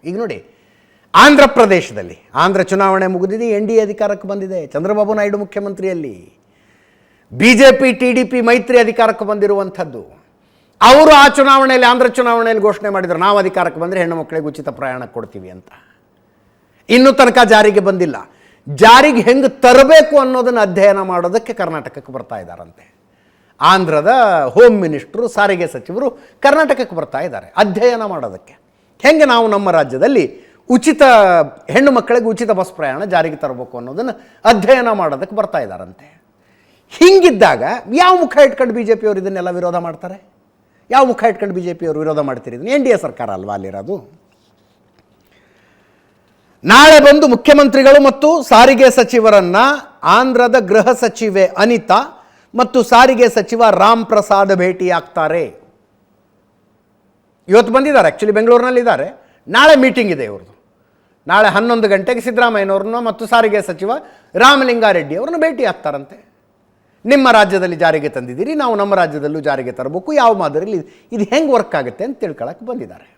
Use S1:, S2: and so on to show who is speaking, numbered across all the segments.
S1: ಈಗ ನೋಡಿ, ಆಂಧ್ರ ಪ್ರದೇಶದಲ್ಲಿ ಆಂಧ್ರ ಚುನಾವಣೆ ಮುಗಿದಿದೆ, NDA ಅಧಿಕಾರಕ್ಕೆ ಬಂದಿದೆ, ಚಂದ್ರಬಾಬು ನಾಯ್ಡು ಮುಖ್ಯಮಂತ್ರಿಯಲ್ಲಿ, BJP TDP ಮೈತ್ರಿ ಅಧಿಕಾರಕ್ಕೆ ಬಂದಿರುವಂಥದ್ದು. ಅವರು ಆ ಚುನಾವಣೆಯಲ್ಲಿ, ಆಂಧ್ರ ಚುನಾವಣೆಯಲ್ಲಿ ಘೋಷಣೆ ಮಾಡಿದರು, ನಾವು ಅಧಿಕಾರಕ್ಕೆ ಬಂದರೆ ಹೆಣ್ಣು ಮಕ್ಕಳಿಗೆ ಉಚಿತ ಪ್ರಯಾಣ ಕೊಡ್ತೀವಿ ಅಂತ. ಇನ್ನೂ ತನಕ ಜಾರಿಗೆ ಬಂದಿಲ್ಲ. ಜಾರಿಗೆ ಹೆಂಗೆ ತರಬೇಕು ಅನ್ನೋದನ್ನು ಅಧ್ಯಯನ ಮಾಡೋದಕ್ಕೆ ಕರ್ನಾಟಕಕ್ಕೆ ಬರ್ತಾ ಇದ್ದಾರಂತೆ. ಆಂಧ್ರದ ಹೋಮ್ ಮಿನಿಸ್ಟ್ರು, ಸಾರಿಗೆ ಸಚಿವರು ಕರ್ನಾಟಕಕ್ಕೆ ಬರ್ತಾ ಇದ್ದಾರೆ ಅಧ್ಯಯನ ಮಾಡೋದಕ್ಕೆ. ಹೆಂಗೆ ನಾವು ನಮ್ಮ ರಾಜ್ಯದಲ್ಲಿ ಉಚಿತ ಹೆಣ್ಣು ಮಕ್ಕಳಿಗೆ ಉಚಿತ ಬಸ್ ಪ್ರಯಾಣ ಜಾರಿಗೆ ತರಬೇಕು ಅನ್ನೋದನ್ನು ಅಧ್ಯಯನ ಮಾಡೋದಕ್ಕೆ ಬರ್ತಾ ಇದ್ದಾರಂತೆ. ಹಿಂಗಿದ್ದಾಗ ಯಾವ ಮುಖ ಇಟ್ಕೊಂಡು BJP ಅವರು ಇದನ್ನೆಲ್ಲ ವಿರೋಧ ಮಾಡ್ತಾರೆ? ಯಾವ ಮುಖ ಇಟ್ಕೊಂಡು BJP ಅವರು ವಿರೋಧ ಮಾಡ್ತೀರಿ? ಇದನ್ನು NDA ಸರ್ಕಾರ ಅಲ್ವಾ ಅಲ್ಲಿರೋದು? ನಾಳೆ ಬಂದು ಮುಖ್ಯಮಂತ್ರಿಗಳು ಮತ್ತು ಸಾರಿಗೆ ಸಚಿವರನ್ನು ಆಂಧ್ರದ ಗೃಹ ಸಚಿವೆ ಅನಿತಾ ಮತ್ತು ಸಾರಿಗೆ ಸಚಿವ ರಾಮ್ ಪ್ರಸಾದ್ ಭೇಟಿಯಾಗ್ತಾರೆ. ಇವತ್ತು ಬಂದಿದ್ದಾರೆ, ಆ್ಯಕ್ಚುಲಿ ಬೆಂಗಳೂರಿನಲ್ಲಿದ್ದಾರೆ. ನಾಳೆ ಮೀಟಿಂಗ್ ಇದೆ ಇವ್ರದ್ದು. ನಾಳೆ 11 ಗಂಟೆಗೆ ಸಿದ್ದರಾಮಯ್ಯನವ್ರನ್ನ ಮತ್ತು ಸಾರಿಗೆ ಸಚಿವ ರಾಮಲಿಂಗಾರೆಡ್ಡಿ ಅವ್ರನ್ನ ಭೇಟಿ ಆಗ್ತಾರಂತೆ. ನಿಮ್ಮ ರಾಜ್ಯದಲ್ಲಿ ಜಾರಿಗೆ ತಂದಿದ್ದೀರಿ, ನಾವು ನಮ್ಮ ರಾಜ್ಯದಲ್ಲೂ ಜಾರಿಗೆ ತರಬೇಕು, ಯಾವ ಮಾದರಿಯಲ್ಲಿ ಇದು ಹೆಂಗೆ ವರ್ಕ್ ಆಗುತ್ತೆ ಅಂತ ತಿಳ್ಕೊಳಕ್ಕೆ ಬಂದಿದ್ದಾರೆ.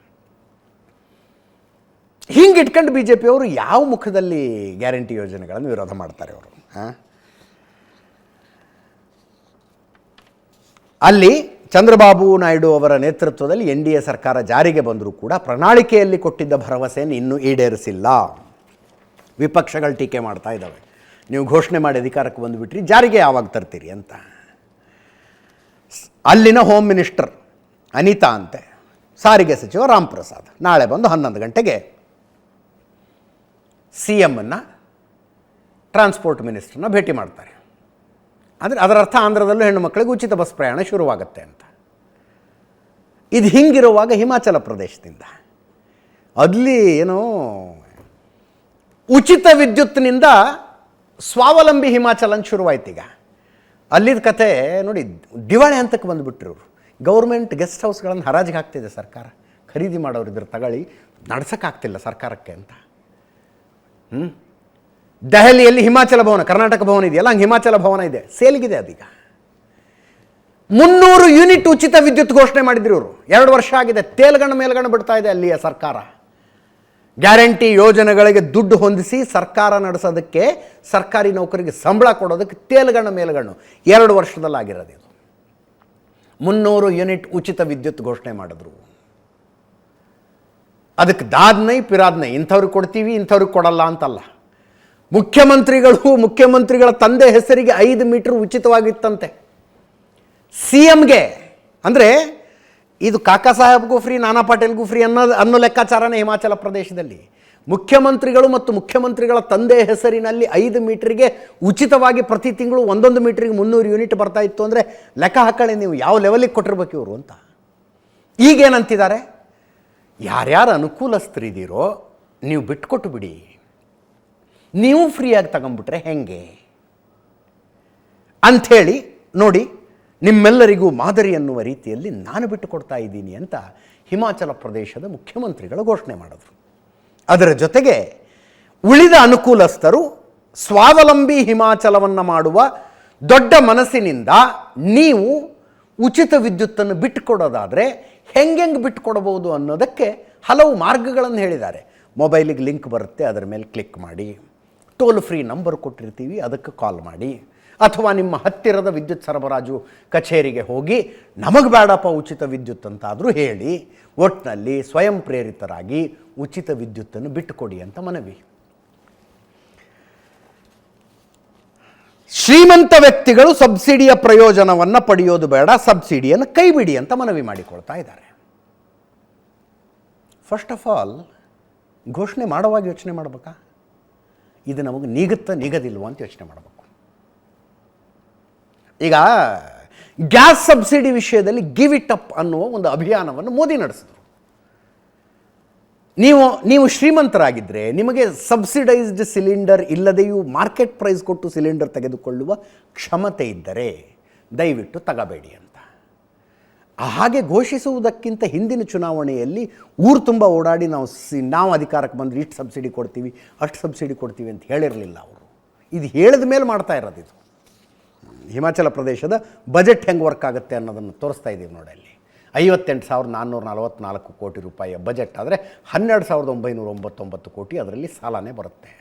S1: ಹಿಂಗೆ ಇಟ್ಕೊಂಡು BJP ಅವರು ಯಾವ ಮುಖದಲ್ಲಿ ಗ್ಯಾರಂಟಿ ಯೋಜನೆಗಳನ್ನು ವಿರೋಧ ಮಾಡ್ತಾರೆ ಅವರು? ಅಲ್ಲಿ ಚಂದ್ರಬಾಬು ನಾಯ್ಡು ಅವರ ನೇತೃತ್ವದಲ್ಲಿ NDA ಸರ್ಕಾರ ಜಾರಿಗೆ ಬಂದರೂ ಕೂಡ ಪ್ರಣಾಳಿಕೆಯಲ್ಲಿ ಕೊಟ್ಟಿದ್ದ ಭರವಸೆಯನ್ನು ಇನ್ನೂ ಈಡೇರಿಸಿಲ್ಲ. ವಿಪಕ್ಷಗಳು ಟೀಕೆ ಮಾಡ್ತಾ ಇದ್ದಾವೆ, ನೀವು ಘೋಷಣೆ ಮಾಡಿ ಅಧಿಕಾರಕ್ಕೆ ಬಂದುಬಿಟ್ರಿ, ಜಾರಿಗೆ ಯಾವಾಗ ತರ್ತೀರಿ ಅಂತ. ಅಲ್ಲಿನ ಹೋಮ್ ಮಿನಿಸ್ಟರ್ ಅನಿತಾ ಅಂತೆ, ಸಾರಿಗೆ ಸಚಿವ ರಾಮ್ ಪ್ರಸಾದ್ ನಾಳೆ ಬಂದು 11 ಗಂಟೆಗೆ CMನ್ನು, ಟ್ರಾನ್ಸ್ಪೋರ್ಟ್ ಮಿನಿಸ್ಟ್ರನ್ನ ಭೇಟಿ ಮಾಡ್ತಾರೆ. ಅಂದರೆ ಅದರ ಅರ್ಥ ಆಂಧ್ರದಲ್ಲೂ ಹೆಣ್ಣು ಮಕ್ಕಳಿಗೆ ಉಚಿತ ಬಸ್ ಪ್ರಯಾಣ ಶುರುವಾಗುತ್ತೆ ಅಂತ. ಇದು ಹಿಂಗಿರುವಾಗ ಹಿಮಾಚಲ ಪ್ರದೇಶದಿಂದ ಅಲ್ಲಿ ಏನೋ ಉಚಿತ ವಿದ್ಯುತ್ನಿಂದ ಸ್ವಾವಲಂಬಿ ಹಿಮಾಚಲ ಅಂತ ಶುರುವಾಯ್ತು. ಈಗ ಅಲ್ಲಿದ್ದ ಕತೆ ನೋಡಿ, ದಿವಾಳಿ ಹಂತಕ್ಕೆ ಬಂದುಬಿಟ್ರು ಇವರು. ಗೌರ್ಮೆಂಟ್ ಗೆಸ್ಟ್ ಹೌಸ್ಗಳನ್ನು ಹರಾಜಿಗೆ ಹಾಕ್ತಿದೆ ಸರ್ಕಾರ, ಖರೀದಿ ಮಾಡೋರು ಇದ್ರ ತಗೊಳ್ಳಿ, ನಡ್ಸೋಕ್ಕಾಗ್ತಿಲ್ಲ ಸರ್ಕಾರಕ್ಕೆ ಅಂತ. ದೆಹಲಿಯಲ್ಲಿ ಹಿಮಾಚಲ ಭವನ, ಕರ್ನಾಟಕ ಭವನ ಇದೆಯಲ್ಲ, ಹಂಗೆ ಹಿಮಾಚಲ ಭವನ ಇದೆ, ಸೇಲ್ಗಿದೆ ಅದೀಗ. 300 ಯೂನಿಟ್ ಉಚಿತ ವಿದ್ಯುತ್ ಘೋಷಣೆ ಮಾಡಿದ್ರು ಇವರು. 2 ವರ್ಷ ಆಗಿದೆ, ತೇಲ್ಗಣ್ಣು ಮೇಲ್ಗಣ್ಣು ಬಿಡ್ತಾ ಇದೆ ಅಲ್ಲಿಯ ಸರ್ಕಾರ. ಗ್ಯಾರಂಟಿ ಯೋಜನೆಗಳಿಗೆ ದುಡ್ಡು ಹೊಂದಿಸಿ ಸರ್ಕಾರ ನಡೆಸೋದಕ್ಕೆ, ಸರ್ಕಾರಿ ನೌಕರಿಗೆ ಸಂಬಳ ಕೊಡೋದಕ್ಕೆ ತೇಲ್ಗಣ್ಣು ಮೇಲ್ಗಣ್ಣು 2 ವರ್ಷದಲ್ಲಾಗಿರೋದು ಇದು. 300 ಯೂನಿಟ್ ಉಚಿತ ವಿದ್ಯುತ್ ಘೋಷಣೆ ಮಾಡಿದ್ರು. ಅದಕ್ಕೆ ದಾದ್ನೈ ಪಿರಾದ್ನೈ, ಇಂಥವ್ರಿಗೆ ಕೊಡ್ತೀವಿ ಇಂಥವ್ರಿಗೆ ಕೊಡಲ್ಲ ಅಂತಲ್ಲ. ಮುಖ್ಯಮಂತ್ರಿಗಳ ತಂದೆ ಹೆಸರಿಗೆ 5 ಮೀಟರ್ ಉಚಿತವಾಗಿತ್ತಂತೆ CMಗೆ. ಅಂದರೆ ಇದು ಕಾಕಾ ಸಾಹೇಬ್ಗೂ ಫ್ರೀ, ನಾನಾ ಪಾಟೇಲ್ಗೂ ಫ್ರೀ ಅನ್ನೋ ಲೆಕ್ಕಾಚಾರನೇ ಹಿಮಾಚಲ ಪ್ರದೇಶದಲ್ಲಿ. ಮುಖ್ಯಮಂತ್ರಿಗಳು ಮತ್ತು ಮುಖ್ಯಮಂತ್ರಿಗಳ ತಂದೆ ಹೆಸರಿನಲ್ಲಿ 5 ಮೀಟರ್ಗೆ ಉಚಿತವಾಗಿ ಪ್ರತಿ ತಿಂಗಳು 1 ಮೀಟರ್ಗೆ 300 ಯೂನಿಟ್ ಬರ್ತಾ ಇತ್ತು ಅಂದರೆ ಲೆಕ್ಕ ಹಾಕೊಳ್ಳಿ ನೀವು ಯಾವ ಲೆವೆಲಿಗೆ ಕೊಟ್ಟಿರ್ಬೇಕು ಇವರು ಅಂತ. ಈಗೇನಂತಿದ್ದಾರೆ, ಯಾರ್ಯಾರು ಅನುಕೂಲಸ್ಥರಿದ್ದೀರೋ ನೀವು ಬಿಟ್ಕೊಟ್ಟು ಬಿಡಿ, ನೀವು ಫ್ರೀಯಾಗಿ ತಗೊಂಡ್ಬಿಟ್ರೆ ಹೆಂಗೆ ಅಂಥೇಳಿ ನೋಡಿ, ನಿಮ್ಮೆಲ್ಲರಿಗೂ ಮಾದರಿ ಅನ್ನುವ ರೀತಿಯಲ್ಲಿ ನಾನು ಬಿಟ್ಟುಕೊಡ್ತಾ ಇದ್ದೀನಿ ಅಂತ ಹಿಮಾಚಲ ಪ್ರದೇಶದ ಮುಖ್ಯಮಂತ್ರಿಗಳು ಘೋಷಣೆ ಮಾಡಿದ್ರು. ಅದರ ಜೊತೆಗೆ ಉಳಿದ ಅನುಕೂಲಸ್ಥರು ಸ್ವಾವಲಂಬಿ ಹಿಮಾಚಲವನ್ನು ಮಾಡುವ ದೊಡ್ಡ ಮನಸ್ಸಿನಿಂದ ನೀವು ಉಚಿತ ವಿದ್ಯುತ್ತನ್ನು ಬಿಟ್ಟುಕೊಡೋದಾದರೆ ಹೆಂಗೆ ಬಿಟ್ಟುಕೊಡ್ಬೋದು ಅನ್ನೋದಕ್ಕೆ ಹಲವು ಮಾರ್ಗಗಳನ್ನು ಹೇಳಿದ್ದಾರೆ. ಮೊಬೈಲಿಗೆ ಲಿಂಕ್ ಬರುತ್ತೆ, ಅದರ ಮೇಲೆ ಕ್ಲಿಕ್ ಮಾಡಿ, ಟೋಲ್ ಫ್ರೀ ನಂಬರ್ ಕೊಟ್ಟಿರ್ತೀವಿ ಅದಕ್ಕೆ ಕಾಲ್ ಮಾಡಿ, ಅಥವಾ ನಿಮ್ಮ ಹತ್ತಿರದ ವಿದ್ಯುತ್ ಸರಬರಾಜು ಕಚೇರಿಗೆ ಹೋಗಿ ನಮಗೆ ಬೇಡಪ್ಪ ಉಚಿತ ವಿದ್ಯುತ್ ಅಂತಾದರೂ ಹೇಳಿ, ಒಟ್ಟಿನಲ್ಲಿ ಸ್ವಯಂ ಪ್ರೇರಿತರಾಗಿ ಉಚಿತ ವಿದ್ಯುತ್ತನ್ನು ಬಿಟ್ಟುಕೊಡಿ ಅಂತ ಮನವಿ. ಶ್ರೀಮಂತ ವ್ಯಕ್ತಿಗಳು ಸಬ್ಸಿಡಿಯ ಪ್ರಯೋಜನವನ್ನು ಪಡೆಯೋದು ಬೇಡ, ಸಬ್ಸಿಡಿಯನ್ನು ಕೈಬಿಡಿ ಅಂತ ಮನವಿ ಮಾಡಿಕೊಳ್ತಾ ಇದ್ದಾರೆ. ಫಸ್ಟ್ ಆಫ್ ಆಲ್ ಘೋಷಣೆ ಮಾಡುವಾಗ ಯೋಚನೆ ಮಾಡಬೇಕಾ, ಇದು ನಮಗೆ ನಿಗದಿಲ್ವ ಅಂತ ಯೋಚನೆ ಮಾಡಬೇಕು. ಈಗ ಗ್ಯಾಸ್ ಸಬ್ಸಿಡಿ ವಿಷಯದಲ್ಲಿ ಗಿವ್ ಇಟ್ ಅಪ್ ಅನ್ನುವ ಒಂದು ಅಭಿಯಾನವನ್ನು ಮೋದಿ ನಡೆಸಿದರು. ನೀವು ಶ್ರೀಮಂತರಾಗಿದ್ದರೆ, ನಿಮಗೆ ಸಬ್ಸಿಡೈಸ್ಡ್ ಸಿಲಿಂಡರ್ ಇಲ್ಲದೆಯೂ ಮಾರ್ಕೆಟ್ ಪ್ರೈಸ್ ಕೊಟ್ಟು ಸಿಲಿಂಡರ್ ತೆಗೆದುಕೊಳ್ಳುವ ಕ್ಷಮತೆ ಇದ್ದರೆ ದಯವಿಟ್ಟು ತಗಬೇಡಿ ಅಂತ. ಹಾಗೆ ಘೋಷಿಸುವುದಕ್ಕಿಂತ ಹಿಂದಿನ ಚುನಾವಣೆಯಲ್ಲಿ ಊರು ತುಂಬ ಓಡಾಡಿ ನಾವು ಅಧಿಕಾರಕ್ಕೆ ಬಂದರೆ ಇಷ್ಟು ಸಬ್ಸಿಡಿ ಕೊಡ್ತೀವಿ, ಅಷ್ಟು ಸಬ್ಸಿಡಿ ಕೊಡ್ತೀವಿ ಅಂತ ಹೇಳಿರಲಿಲ್ಲ ಅವರು. ಇದು ಹೇಳಿದ ಮೇಲೆ ಮಾಡ್ತಾ ಇರೋದು. ಇದು ಹಿಮಾಚಲ ಪ್ರದೇಶದ ಬಜೆಟ್ ಹೆಂಗೆ ವರ್ಕ್ ಆಗುತ್ತೆ ಅನ್ನೋದನ್ನು ತೋರಿಸ್ತಾ ಇದ್ದೀವಿ ನೋಡಿ ಅಲ್ಲಿ. 58,444 ಕೋಟಿ ರೂಪಾಯಿಯ ಬಜೆಟ್ ಆದರೆ 12,999 ಕೋಟಿ ಅದರಲ್ಲಿ ಸಾಲನೇ ಬರುತ್ತೆ.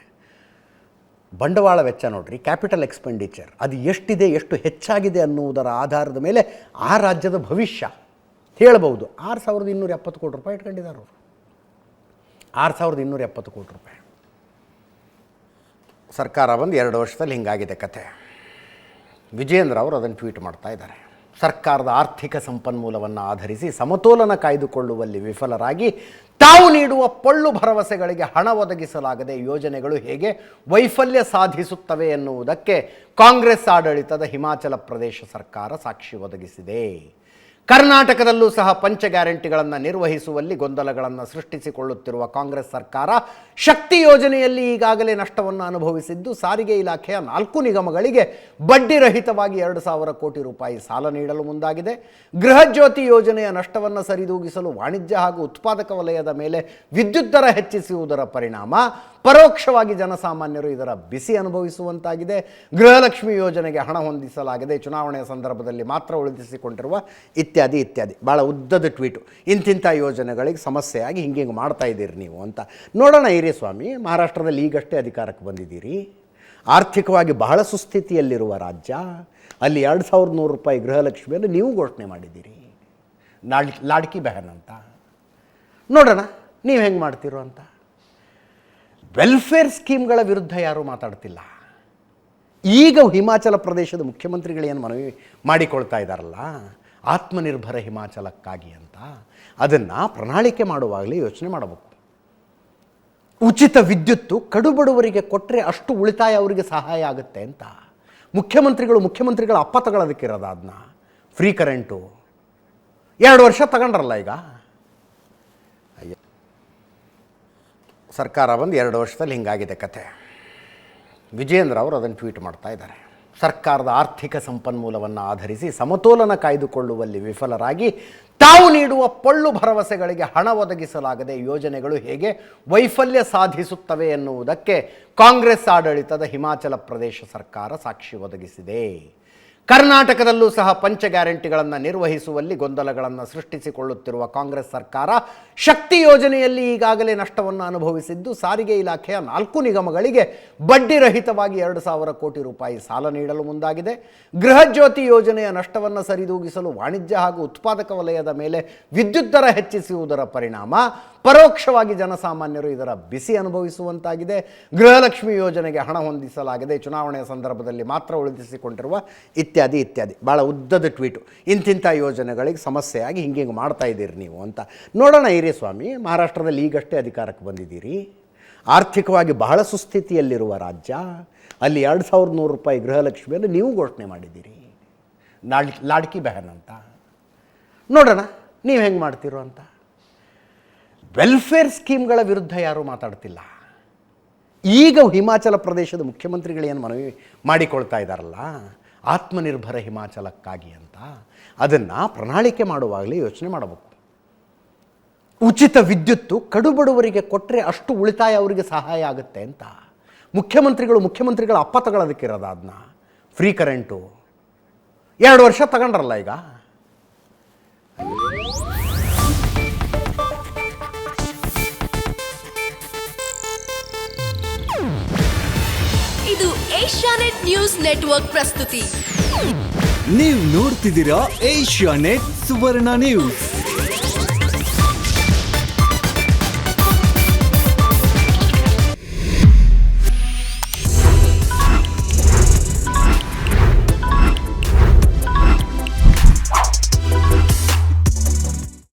S1: ಬಂಡವಾಳ ವೆಚ್ಚ ನೋಡ್ರಿ, ಕ್ಯಾಪಿಟಲ್ ಎಕ್ಸ್ಪೆಂಡಿಚರ್ ಅದು ಎಷ್ಟಿದೆ, ಎಷ್ಟು ಹೆಚ್ಚಾಗಿದೆ ಅನ್ನುವುದರ ಆಧಾರದ ಮೇಲೆ ಆ ರಾಜ್ಯದ ಭವಿಷ್ಯ ಹೇಳಬಹುದು. 6,270 ಕೋಟಿ ರೂಪಾಯಿ ಇಟ್ಕೊಂಡಿದ್ದಾರೆ ಅವರು. 6,270 ಕೋಟಿ ರೂಪಾಯಿ. ಸರ್ಕಾರ ಬಂದು 2 ವರ್ಷದಲ್ಲಿ ಹಿಂಗಾಗಿದೆ ಕತೆ. ವಿಜಯೇಂದ್ರ ಅವರು ಅದನ್ನು ಟ್ವೀಟ್ ಮಾಡ್ತಾ ಇದ್ದಾರೆ. ಸರ್ಕಾರದ ಆರ್ಥಿಕ ಸಂಪನ್ಮೂಲವನ್ನು ಆಧರಿಸಿ ಸಮತೋಲನ ಕಾಯ್ದುಕೊಳ್ಳುವಲ್ಲಿ ವಿಫಲರಾಗಿ ತಾವು ನೀಡುವ ಪೊಳ್ಳು ಭರವಸೆಗಳಿಗೆ ಹಣ ಒದಗಿಸಲಾಗದೆ ಯೋಜನೆಗಳು ಹೇಗೆ ವೈಫಲ್ಯ ಸಾಧಿಸುತ್ತವೆ ಎನ್ನುವುದಕ್ಕೆ ಕಾಂಗ್ರೆಸ್ ಆಡಳಿತದ ಹಿಮಾಚಲ ಪ್ರದೇಶ ಸರ್ಕಾರ ಸಾಕ್ಷಿ ಒದಗಿಸಿದೆ. ಕರ್ನಾಟಕದಲ್ಲೂ ಸಹ ಪಂಚ ಗ್ಯಾರಂಟಿಗಳನ್ನು ನಿರ್ವಹಿಸುವಲ್ಲಿ ಗೊಂದಲಗಳನ್ನು ಸೃಷ್ಟಿಸಿಕೊಳ್ಳುತ್ತಿರುವ ಕಾಂಗ್ರೆಸ್ ಸರ್ಕಾರ ಶಕ್ತಿ ಯೋಜನೆಯಲ್ಲಿ ಈಗಾಗಲೇ ನಷ್ಟವನ್ನು ಅನುಭವಿಸಿದ್ದು, ಸಾರಿಗೆ ಇಲಾಖೆಯ 4 ನಿಗಮಗಳಿಗೆ ಬಡ್ಡಿ ರಹಿತವಾಗಿ 2,000 ಕೋಟಿ ರೂಪಾಯಿ ಸಾಲ ನೀಡಲು ಮುಂದಾಗಿದೆ. ಗೃಹ ಜ್ಯೋತಿ ಯೋಜನೆಯ ನಷ್ಟವನ್ನು ಸರಿದೂಗಿಸಲು ವಾಣಿಜ್ಯ ಹಾಗೂ ಉತ್ಪಾದಕ ವಲಯದ ಮೇಲೆ ವಿದ್ಯುತ್ ದರ ಹೆಚ್ಚಿಸುವುದರ ಪರಿಣಾಮ ಪರೋಕ್ಷವಾಗಿ ಜನಸಾಮಾನ್ಯರು ಇದರ ಬಿಸಿ ಅನುಭವಿಸುವಂತಾಗಿದೆ. ಗೃಹಲಕ್ಷ್ಮಿ ಯೋಜನೆಗೆ ಹಣ ಹೊಂದಿಸಲಾಗಿದೆ, ಚುನಾವಣೆಯ ಸಂದರ್ಭದಲ್ಲಿ ಮಾತ್ರ ಉಳಿಸಿಕೊಂಡಿರುವ ಇತ್ಯಾದಿ ಇತ್ಯಾದಿ. ಭಾಳ ಉದ್ದದ ಟ್ವೀಟು. ಇಂತಿಂಥ ಯೋಜನೆಗಳಿಗೆ ಸಮಸ್ಯೆಯಾಗಿ ಹಿಂಗೆ ಮಾಡ್ತಾ ಇದ್ದೀರಿ ನೀವು ಅಂತ. ನೋಡೋಣ ಇರಿ ಸ್ವಾಮಿ, ಮಹಾರಾಷ್ಟ್ರದಲ್ಲಿ ಈಗಷ್ಟೇ ಅಧಿಕಾರಕ್ಕೆ ಬಂದಿದ್ದೀರಿ. ಆರ್ಥಿಕವಾಗಿ ಬಹಳ ಸುಸ್ಥಿತಿಯಲ್ಲಿರುವ ರಾಜ್ಯ. ಅಲ್ಲಿ 2,100 ರೂಪಾಯಿ ಗೃಹಲಕ್ಷ್ಮಿಯನ್ನು ನೀವು ಘೋಷಣೆ ಮಾಡಿದ್ದೀರಿ, ಲಾಡ್ಕಿ ಬೆಹನ್ ಅಂತ. ನೋಡೋಣ ನೀವು ಹೆಂಗೆ ಮಾಡ್ತೀರೋ ಅಂತ. ವೆಲ್ಫೇರ್ ಸ್ಕೀಮ್ಗಳ ವಿರುದ್ಧ ಯಾರೂ ಮಾತಾಡ್ತಿಲ್ಲ. ಈಗ ಹಿಮಾಚಲ ಪ್ರದೇಶದ ಮುಖ್ಯಮಂತ್ರಿಗಳೇನು ಮನವಿ ಮಾಡಿಕೊಳ್ತಾ ಇದ್ದಾರಲ್ಲ, ಆತ್ಮನಿರ್ಭರ ಹಿಮಾಚಲಕ್ಕಾಗಿ ಅಂತ, ಅದನ್ನು ಪ್ರಣಾಳಿಕೆ ಮಾಡುವಾಗಲೇ ಯೋಚನೆ ಮಾಡಬೇಕು. ಉಚಿತ ವಿದ್ಯುತ್ತು ಕಡುಬಡವರಿಗೆ ಕೊಟ್ಟರೆ ಅಷ್ಟು ಉಳಿತಾಯ ಅವರಿಗೆ ಸಹಾಯ ಆಗುತ್ತೆ ಅಂತ ಮುಖ್ಯಮಂತ್ರಿಗಳ ಅಪ್ಪ ತಗೊಳ್ಳೋದಕ್ಕಿರೋದು. ಅದನ್ನ ಫ್ರೀ ಕರೆಂಟು 2 ವರ್ಷ ತಗೊಂಡ್ರಲ್ಲ ಈಗ. ಸರ್ಕಾರ ಬಂದು 2 ವರ್ಷದಲ್ಲಿ ಹಿಂಗಾಗಿದೆ ಕತೆ. ವಿಜಯೇಂದ್ರ ಅವರು ಅದನ್ನು ಟ್ವೀಟ್ ಮಾಡ್ತಾ ಇದ್ದಾರೆ. ಸರ್ಕಾರದ ಆರ್ಥಿಕ ಸಂಪನ್ಮೂಲವನ್ನು ಆಧರಿಸಿ ಸಮತೋಲನ ಕಾಯ್ದುಕೊಳ್ಳುವಲ್ಲಿ ವಿಫಲರಾಗಿ ತಾವು ನೀಡುವ ಪೊಳ್ಳು ಭರವಸೆಗಳಿಗೆ ಹಣ ಒದಗಿಸಲಾಗದೆ ಯೋಜನೆಗಳು ಹೇಗೆ ವೈಫಲ್ಯ ಸಾಧಿಸುತ್ತವೆ ಎನ್ನುವುದಕ್ಕೆ ಕಾಂಗ್ರೆಸ್ ಆಡಳಿತದ ಹಿಮಾಚಲ ಪ್ರದೇಶ ಸರ್ಕಾರ ಸಾಕ್ಷಿ ಒದಗಿಸಿದೆ. ಕರ್ನಾಟಕದಲ್ಲೂ ಸಹ ಪಂಚ ಗ್ಯಾರಂಟಿಗಳನ್ನು ನಿರ್ವಹಿಸುವಲ್ಲಿ ಗೊಂದಲಗಳನ್ನು ಸೃಷ್ಟಿಸಿಕೊಳ್ಳುತ್ತಿರುವ ಕಾಂಗ್ರೆಸ್ ಸರ್ಕಾರ ಶಕ್ತಿ ಯೋಜನೆಯಲ್ಲಿ ಈಗಾಗಲೇ ನಷ್ಟವನ್ನು ಅನುಭವಿಸಿದ್ದು, ಸಾರಿಗೆ ಇಲಾಖೆಯ 4 ನಿಗಮಗಳಿಗೆ ಬಡ್ಡಿ ರಹಿತವಾಗಿ 2,000 ಕೋಟಿ ರೂಪಾಯಿ ಸಾಲ ನೀಡಲು ಮುಂದಾಗಿದೆ. ಗೃಹ ಜ್ಯೋತಿ ಯೋಜನೆಯ ನಷ್ಟವನ್ನು ಸರಿದೂಗಿಸಲು ವಾಣಿಜ್ಯ ಹಾಗೂ ಉತ್ಪಾದಕ ವಲಯದ ಮೇಲೆ ವಿದ್ಯುತ್ ದರ ಹೆಚ್ಚಿಸುವುದರ ಪರಿಣಾಮ ಪರೋಕ್ಷವಾಗಿ ಜನಸಾಮಾನ್ಯರು ಇದರ ಬಿಸಿ ಅನುಭವಿಸುವಂತಾಗಿದೆ. ಗೃಹಲಕ್ಷ್ಮಿ ಯೋಜನೆಗೆ ಹಣ ಹೊಂದಿಸಲಾಗಿದೆ, ಚುನಾವಣೆಯ ಸಂದರ್ಭದಲ್ಲಿ ಮಾತ್ರ ಉಳಿಸಿಕೊಂಡಿರುವ ಇತ್ಯಾದಿ ಇತ್ಯಾದಿ. ಭಾಳ ಉದ್ದದ ಟ್ವೀಟು. ಇಂತಿಂಥ ಯೋಜನೆಗಳಿಗೆ ಸಮಸ್ಯೆಯಾಗಿ ಹಿಂಗೆ ಮಾಡ್ತಾ ಇದ್ದೀರಿ ನೀವು ಅಂತ. ನೋಡೋಣ ಇರಿ ಸ್ವಾಮಿ, ಮಹಾರಾಷ್ಟ್ರದಲ್ಲಿ ಈಗಷ್ಟೇ ಅಧಿಕಾರಕ್ಕೆ ಬಂದಿದ್ದೀರಿ. ಆರ್ಥಿಕವಾಗಿ ಬಹಳ ಸುಸ್ಥಿತಿಯಲ್ಲಿರುವ ರಾಜ್ಯ. ಅಲ್ಲಿ 2,100 ರೂಪಾಯಿ ಗೃಹಲಕ್ಷ್ಮಿಯನ್ನು ನೀವು ಘೋಷಣೆ ಮಾಡಿದ್ದೀರಿ, ಲಾಡ್ಕಿ ಬೆಹನ್ ಅಂತ. ನೋಡೋಣ ನೀವು ಹೆಂಗೆ ಮಾಡ್ತೀರೋ ಅಂತ. ವೆಲ್ಫೇರ್ ಸ್ಕೀಮ್ಗಳ ವಿರುದ್ಧ ಯಾರೂ ಮಾತಾಡ್ತಿಲ್ಲ. ಈಗ ಹಿಮಾಚಲ ಪ್ರದೇಶದ ಮುಖ್ಯಮಂತ್ರಿಗಳೇನು ಮನವಿ ಮಾಡಿಕೊಳ್ತಾ ಇದ್ದಾರಲ್ಲ, ಆತ್ಮನಿರ್ಭರ ಹಿಮಾಚಲಕ್ಕಾಗಿ ಅಂತ, ಅದನ್ನು ಪ್ರಣಾಳಿಕೆ ಮಾಡುವಾಗಲೇ ಯೋಚನೆ ಮಾಡಬೇಕು. ಉಚಿತ ವಿದ್ಯುತ್ತು ಕಡುಬಡವರಿಗೆ ಕೊಟ್ಟರೆ ಅಷ್ಟು ಉಳಿತಾಯ ಅವರಿಗೆ ಸಹಾಯ ಆಗುತ್ತೆ ಅಂತ ಮುಖ್ಯಮಂತ್ರಿಗಳ ಅಪ್ಪ ತಗೊಳ್ಳೋದಕ್ಕಿರೋದು. ಅದನ್ನ ಫ್ರೀ ಕರೆಂಟು 2 ವರ್ಷ ತಗೊಂಡ್ರಲ್ಲ ಈಗ.
S2: ಇದು ಏಷ್ಯಾನೆಟ್ ನ್ಯೂಸ್ ನೆಟ್ವರ್ಕ್ ಪ್ರಸ್ತುತಿ.
S3: ನೀವು ನೋಡ್ತಿದ್ದೀರಾ ಏಷ್ಯಾನೆಟ್ ಸುವರ್ಣ ನ್ಯೂಸ್.